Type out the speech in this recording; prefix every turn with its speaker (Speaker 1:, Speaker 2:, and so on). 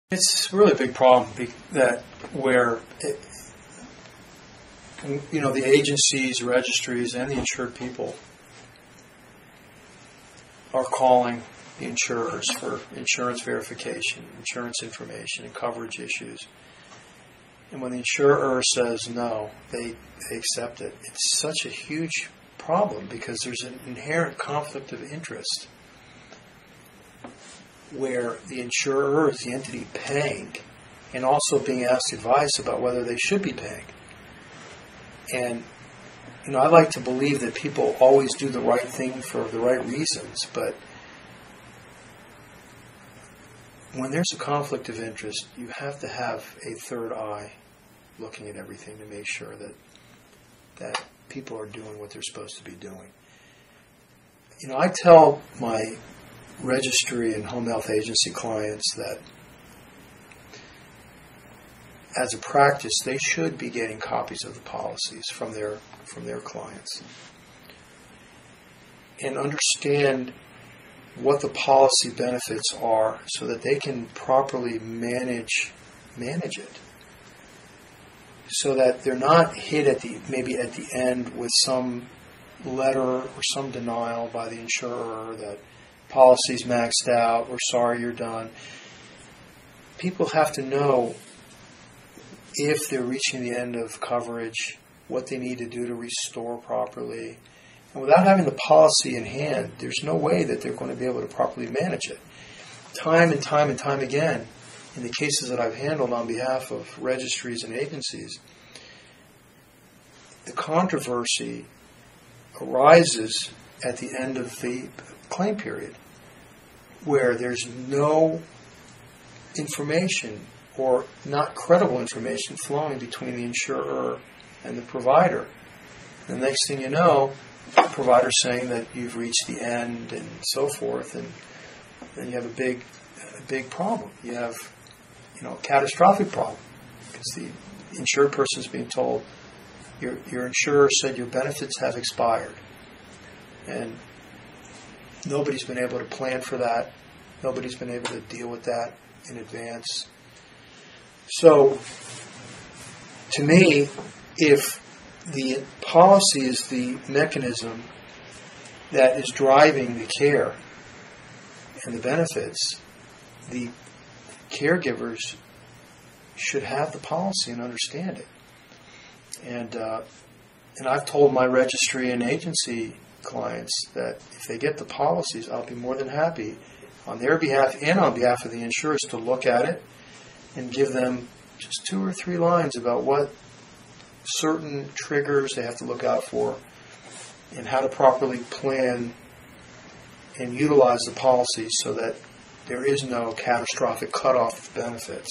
Speaker 1: It's really a big problem that where the agencies, registries, and the insured people are calling the insurers for insurance verification, insurance information, and coverage issues. And when the insurer says no, they accept it. It's such a huge problem because there's an inherent conflict of interest where the insurer is the entity paying and also being asked advice about whether they should be paying. And, I like to believe that people always do the right thing for the right reasons, but when there's a conflict of interest, you have to have a third eye looking at everything to make sure that people are doing what they're supposed to be doing. I tell my registry and home health agency clients that as a practice they should be getting copies of the policies from their clients and understand what the policy benefits are so that they can properly manage it, so that they're not hit maybe at the end with some letter or some denial by the insurer that policy's maxed out, we're sorry, you're done. People have to know if they're reaching the end of coverage, what they need to do to restore properly. And without having the policy in hand, there's no way that they're going to be able to properly manage it. Time and time and time again, in the cases that I've handled on behalf of registries and agencies, the controversy arises at the end of the claim period where there's no information or not credible information flowing between the insurer and the provider. The next thing you know, the provider's saying that you've reached the end and so forth, and then you have a big problem. You have a catastrophic problem because the insured person is being told your insurer said your benefits have expired. And nobody's been able to plan for that. Nobody's been able to deal with that in advance. So, to me, if the policy is the mechanism that is driving the care and the benefits, the caregivers should have the policy and understand it. And I've told my registry and agency clients that if they get the policies, I'll be more than happy on their behalf and on behalf of the insurers to look at it and give them just 2 or 3 lines about what certain triggers they have to look out for and how to properly plan and utilize the policy so that there is no catastrophic cutoff of benefits.